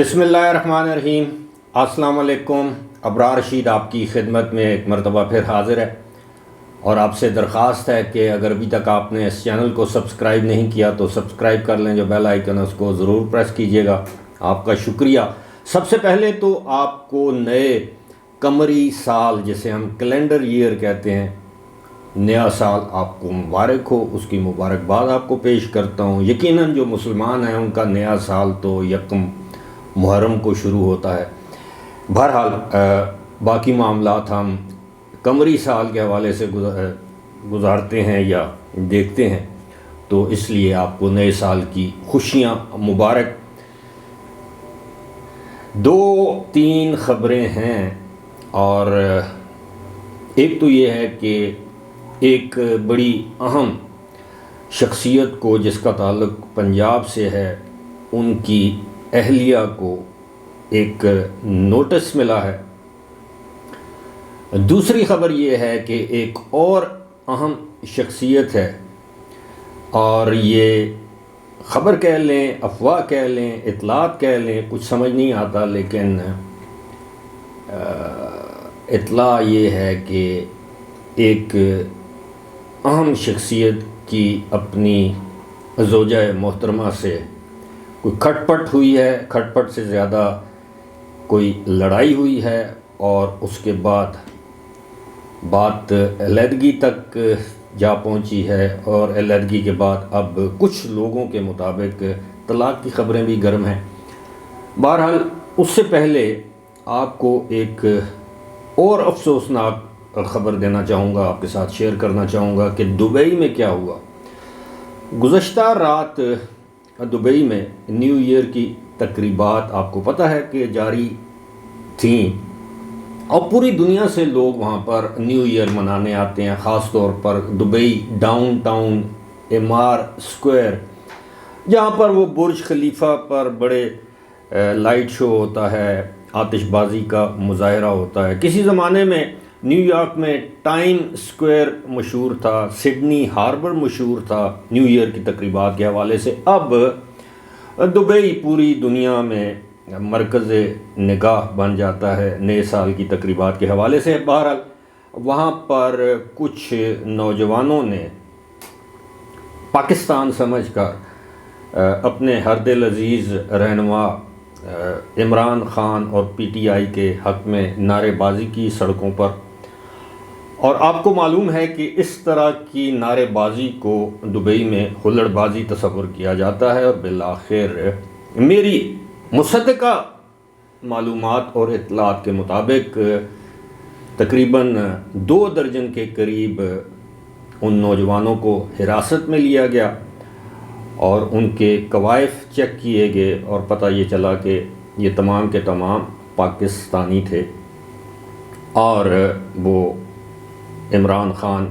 بسم اللہ الرحمن الرحیم۔ السلام علیکم۔ ابرار رشید آپ کی خدمت میں ایک مرتبہ پھر حاضر ہے، اور آپ سے درخواست ہے کہ اگر ابھی تک آپ نے اس چینل کو سبسکرائب نہیں کیا تو سبسکرائب کر لیں، جو بیل آئیکن ہے اس کو ضرور پریس کیجیے گا۔ آپ کا شکریہ۔ سب سے پہلے تو آپ کو نئے قمری سال جسے ہم کیلنڈر ایئر کہتے ہیں، نیا سال آپ کو مبارک ہو، اس کی مبارکباد آپ کو پیش کرتا ہوں۔ یقیناً جو مسلمان ہیں ان کا نیا سال تو یکم محرم کو شروع ہوتا ہے۔ بہرحال باقی معاملات ہم قمری سال کے حوالے سے گزارتے ہیں یا دیکھتے ہیں، تو اس لیے آپ کو نئے سال کی خوشیاں مبارک۔ 2-3 خبریں ہیں، اور ایک تو یہ ہے کہ ایک بڑی اہم شخصیت کو جس کا تعلق پنجاب سے ہے، ان کی اہلیہ کو ایک نوٹس ملا ہے۔ دوسری خبر یہ ہے کہ ایک اور اہم شخصیت ہے، اور یہ خبر کہہ لیں، افواہ کہہ لیں، اطلاعات کہہ لیں، کچھ سمجھ نہیں آتا، لیکن اطلاع یہ ہے کہ ایک اہم شخصیت کی اپنی زوجہ محترمہ سے کوئی کھٹ پٹ ہوئی ہے، کھٹ پٹ سے زیادہ کوئی لڑائی ہوئی ہے، اور اس کے بعد بات علیحدگی تک جا پہنچی ہے، اور علیحدگی کے بعد اب کچھ لوگوں کے مطابق طلاق کی خبریں بھی گرم ہیں۔ بہرحال اس سے پہلے آپ کو ایک اور افسوسناک خبر دینا چاہوں گا، آپ کے ساتھ شیئر کرنا چاہوں گا کہ دبئی میں کیا ہوا۔ گزشتہ رات دبئی میں نیو ایئر کی تقریبات آپ کو پتہ ہے کہ جاری تھیں، اور پوری دنیا سے لوگ وہاں پر نیو ایئر منانے آتے ہیں، خاص طور پر دبئی ڈاؤن ٹاؤن ایمار اسکوائر، جہاں پر وہ برج خلیفہ پر بڑے لائٹ شو ہوتا ہے، آتش بازی کا مظاہرہ ہوتا ہے۔ کسی زمانے میں نیو یارک میں ٹائم اسکوائر مشہور تھا، سڈنی ہاربر مشہور تھا نیو ایئر کی تقریبات کے حوالے سے۔ اب دبئی پوری دنیا میں مرکز نگاہ بن جاتا ہے نئے سال کی تقریبات کے حوالے سے۔ بہرحال وہاں پر کچھ نوجوانوں نے پاکستان سمجھ کر اپنے ہر دل عزیز رہنما عمران خان اور پی ٹی آئی کے حق میں نعرے بازی کی سڑکوں پر، اور آپ کو معلوم ہے کہ اس طرح کی نعرے بازی کو دبئی میں ہلڑ بازی تصور کیا جاتا ہے، اور بالآخر میری مصدقہ معلومات اور اطلاعات کے مطابق تقریباً 2 درجن کے قریب ان نوجوانوں کو حراست میں لیا گیا، اور ان کے کوائف چیک کیے گئے، اور پتہ یہ چلا کہ یہ تمام کے تمام پاکستانی تھے، اور وہ عمران خان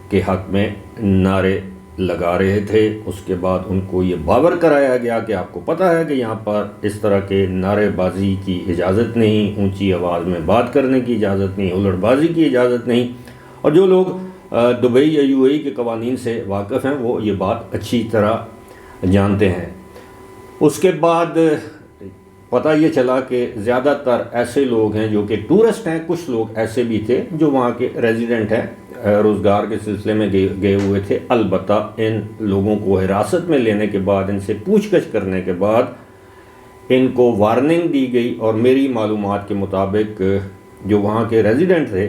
کے حق میں نعرے لگا رہے تھے۔ اس کے بعد ان کو یہ باور کرایا گیا کہ آپ کو پتہ ہے کہ یہاں پر اس طرح کے نعرے بازی کی اجازت نہیں، اونچی آواز میں بات کرنے کی اجازت نہیں، ہلڑ بازی کی اجازت نہیں، اور جو لوگ دبئی یا یو اے ای کے قوانین سے واقف ہیں وہ یہ بات اچھی طرح جانتے ہیں۔ اس کے بعد پتہ یہ چلا کہ زیادہ تر ایسے لوگ ہیں جو کہ ٹورسٹ ہیں، کچھ لوگ ایسے بھی تھے جو وہاں کے ریزیڈنٹ ہیں، روزگار کے سلسلے میں گئے ہوئے تھے۔ البتہ ان لوگوں کو حراست میں لینے کے بعد، ان سے پوچھ گچھ کرنے کے بعد ان کو وارننگ دی گئی، اور میری معلومات کے مطابق جو وہاں کے ریزیڈنٹ تھے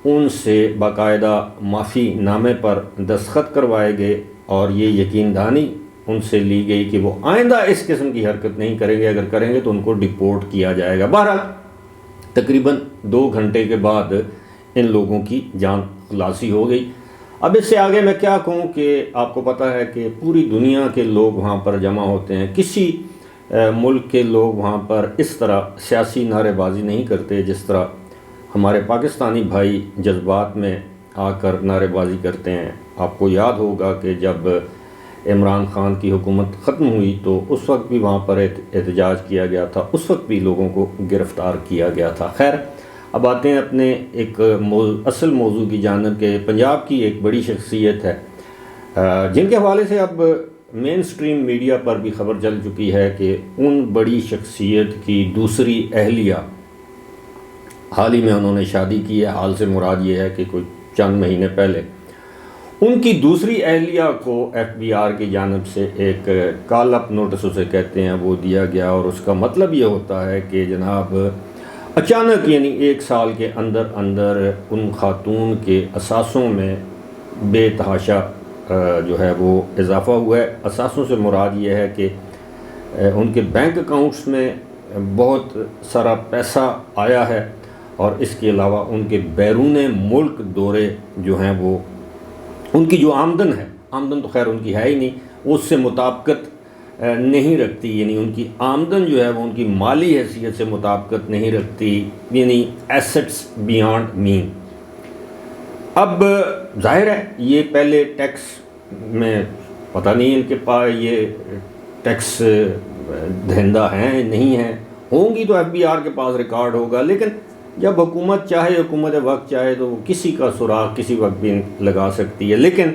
ان سے باقاعدہ معافی نامے پر دستخط کروائے گئے، اور یہ یقین دہانی ان سے لی گئی کہ وہ آئندہ اس قسم کی حرکت نہیں کریں گے، اگر کریں گے تو ان کو ڈپورٹ کیا جائے گا۔ بہرحال تقریباً 2 گھنٹے کے بعد ان لوگوں کی جان خلاصی ہو گئی۔ اب اس سے آگے میں کیا کہوں کہ آپ کو پتہ ہے کہ پوری دنیا کے لوگ وہاں پر جمع ہوتے ہیں، کسی ملک کے لوگ وہاں پر اس طرح سیاسی نعرے بازی نہیں کرتے جس طرح ہمارے پاکستانی بھائی جذبات میں آ کر نعرے بازی کرتے ہیں۔ آپ کو یاد ہوگا کہ جب عمران خان کی حکومت ختم ہوئی تو اس وقت بھی وہاں پر احتجاج کیا گیا تھا، اس وقت بھی لوگوں کو گرفتار کیا گیا تھا۔ خیر، اب آتے ہیں اپنے ایک اصل موضوع کی جانب کہ پنجاب کی ایک بڑی شخصیت ہے جن کے حوالے سے اب مین سٹریم میڈیا پر بھی خبر چل چکی ہے کہ ان بڑی شخصیت کی دوسری اہلیہ، حال ہی میں انہوں نے شادی کی ہے، حال سے مراد یہ ہے کہ کوئی چند مہینے پہلے ان کی دوسری اہلیہ کو ایف بی آر کی جانب سے ایک کال اپ نوٹس اسے کہتے ہیں وہ دیا گیا، اور اس کا مطلب یہ ہوتا ہے کہ جناب اچانک یعنی 1 سال کے اندر اندر ان خاتون کے اثاثوں میں بے تحاشا جو ہے وہ اضافہ ہوا ہے۔ اثاثوں سے مراد یہ ہے کہ ان کے بینک اکاؤنٹس میں بہت سارا پیسہ آیا ہے، اور اس کے علاوہ ان کے بیرون ملک دورے جو ہیں وہ ان کی جو آمدن ہے، آمدن تو خیر ان کی ہے ہی نہیں، اس سے مطابقت نہیں رکھتی، یعنی ان کی آمدن جو ہے وہ ان کی مالی حیثیت سے مطابقت نہیں رکھتی، یعنی ایسٹس بیانڈ مین۔ اب ظاہر ہے یہ پہلے ٹیکس میں پتہ نہیں ان کے پاس یہ ٹیکس دہندہ ہیں نہیں ہیں، ہوں گی تو ایف بی آر کے پاس ریکارڈ ہوگا، لیکن جب حکومت چاہے، حکومت وقت چاہے تو وہ کسی کا سراغ کسی وقت بھی لگا سکتی ہے۔ لیکن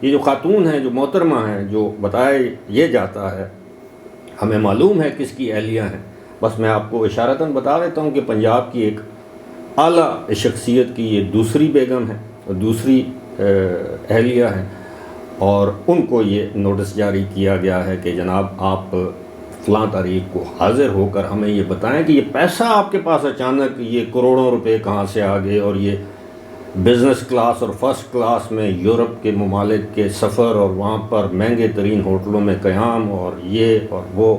یہ جو خاتون ہیں، جو محترمہ ہیں، جو بتایا یہ جاتا ہے، ہمیں معلوم ہے کس کی اہلیہ ہیں، بس میں آپ کو اشارتاً بتا دیتا ہوں کہ پنجاب کی ایک اعلیٰ شخصیت کی یہ دوسری بیگم ہے، دوسری اہلیہ ہیں، اور ان کو یہ نوٹس جاری کیا گیا ہے کہ جناب آپ فلاں تاریخ کو حاضر ہو کر ہمیں یہ بتائیں کہ یہ پیسہ آپ کے پاس اچانک یہ کروڑوں روپے کہاں سے آ گئے، اور یہ بزنس کلاس اور فرسٹ کلاس میں یورپ کے ممالک کے سفر، اور وہاں پر مہنگے ترین ہوٹلوں میں قیام، اور یہ اور وہ،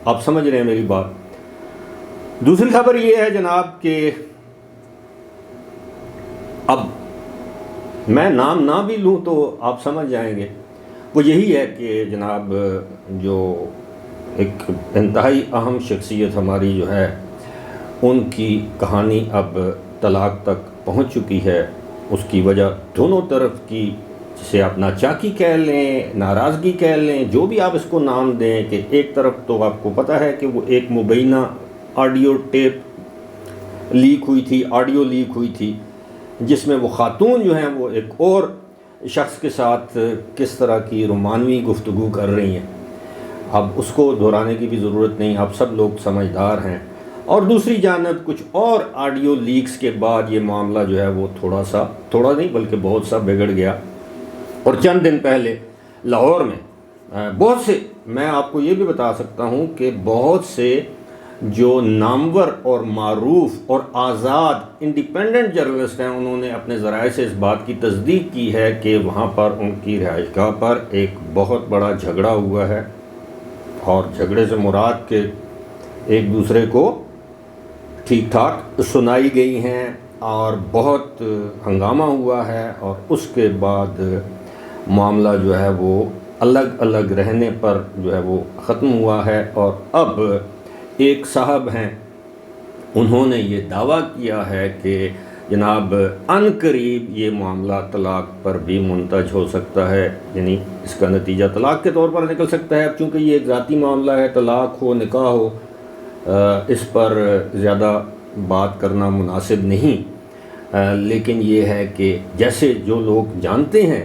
آپ سمجھ رہے ہیں میری بات۔ دوسری خبر یہ ہے جناب کہ اب میں نام نہ بھی لوں تو آپ سمجھ جائیں گے، وہ یہی ہے کہ جناب جو ایک انتہائی اہم شخصیت ہماری جو ہے ان کی کہانی اب طلاق تک پہنچ چکی ہے۔ اس کی وجہ دونوں طرف کی، جسے آپ ناچاکی کہہ لیں، ناراضگی کہہ لیں، جو بھی آپ اس کو نام دیں، کہ ایک طرف تو آپ کو پتہ ہے کہ وہ ایک مبینہ آڈیو ٹیپ لیک ہوئی تھی، آڈیو لیک ہوئی تھی، جس میں وہ خاتون جو ہیں وہ ایک اور شخص کے ساتھ کس طرح کی رومانوی گفتگو کر رہی ہیں۔ اب اس کو دہرانے کی بھی ضرورت نہیں، آپ سب لوگ سمجھدار ہیں۔ اور دوسری جانب کچھ اور آڈیو لیکس کے بعد یہ معاملہ جو ہے وہ تھوڑا نہیں بلکہ بہت سا بگڑ گیا، اور چند دن پہلے لاہور میں بہت سے، میں آپ کو یہ بھی بتا سکتا ہوں کہ بہت سے جو نامور اور معروف اور آزاد انڈیپینڈنٹ جرنلسٹ ہیں، انہوں نے اپنے ذرائع سے اس بات کی تصدیق کی ہے کہ وہاں پر ان کی رہائش گاہ پر ایک بہت بڑا جھگڑا ہوا ہے، اور جھگڑے سے مراد کہ ایک دوسرے کو ٹھیک ٹھاک سنائی گئی ہیں، اور بہت ہنگامہ ہوا ہے، اور اس کے بعد معاملہ جو ہے وہ الگ الگ رہنے پر جو ہے وہ ختم ہوا ہے۔ اور اب ایک صاحب ہیں، انہوں نے یہ دعویٰ کیا ہے کہ جناب ان قریب یہ معاملہ طلاق پر بھی منتج ہو سکتا ہے، یعنی اس کا نتیجہ طلاق کے طور پر نکل سکتا ہے۔ اب چونکہ یہ ایک ذاتی معاملہ ہے، طلاق ہو نکاح ہو، اس پر زیادہ بات کرنا مناسب نہیں، لیکن یہ ہے کہ جیسے جو لوگ جانتے ہیں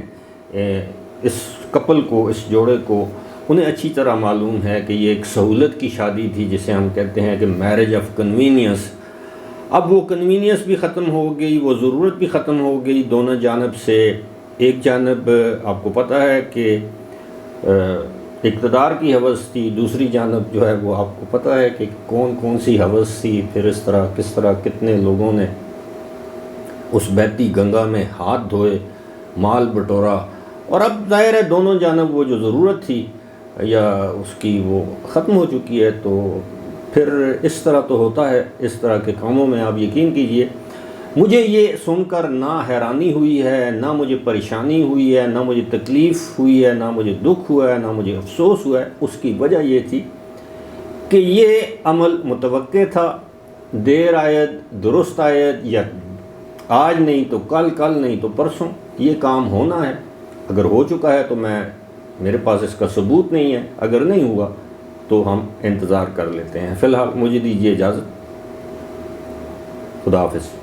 اس کپل کو، اس جوڑے کو، انہیں اچھی طرح معلوم ہے کہ یہ ایک سہولت کی شادی تھی، جسے ہم کہتے ہیں کہ میرج آف کنوینئنس۔ اب وہ کنوینئنس بھی ختم ہو گئی، وہ ضرورت بھی ختم ہو گئی دونوں جانب سے۔ ایک جانب آپ کو پتہ ہے کہ اقتدار کی ہوس تھی، دوسری جانب جو ہے وہ آپ کو پتہ ہے کہ کون کون سی ہوس تھی، پھر اس طرح کس طرح کتنے لوگوں نے اس بہتی گنگا میں ہاتھ دھوئے، مال بٹورا، اور اب ظاہر ہے دونوں جانب وہ جو ضرورت تھی یا اس کی وہ ختم ہو چکی ہے، تو پھر اس طرح تو ہوتا ہے، اس طرح کے کاموں میں آپ یقین کیجئے۔ مجھے یہ سن کر نہ حیرانی ہوئی ہے، نہ مجھے پریشانی ہوئی ہے، نہ مجھے تکلیف ہوئی ہے، نہ مجھے دکھ ہوا ہے، نہ مجھے افسوس ہوا ہے۔ اس کی وجہ یہ تھی کہ یہ عمل متوقع تھا، دیر آید درست آید، یا آج نہیں تو کل، کل نہیں تو پرسوں یہ کام ہونا ہے۔ اگر ہو چکا ہے تو میرے پاس اس کا ثبوت نہیں ہے، اگر نہیں ہوا تو ہم انتظار کر لیتے ہیں۔ فی الحال مجھے دیجیے اجازت، خدا حافظ۔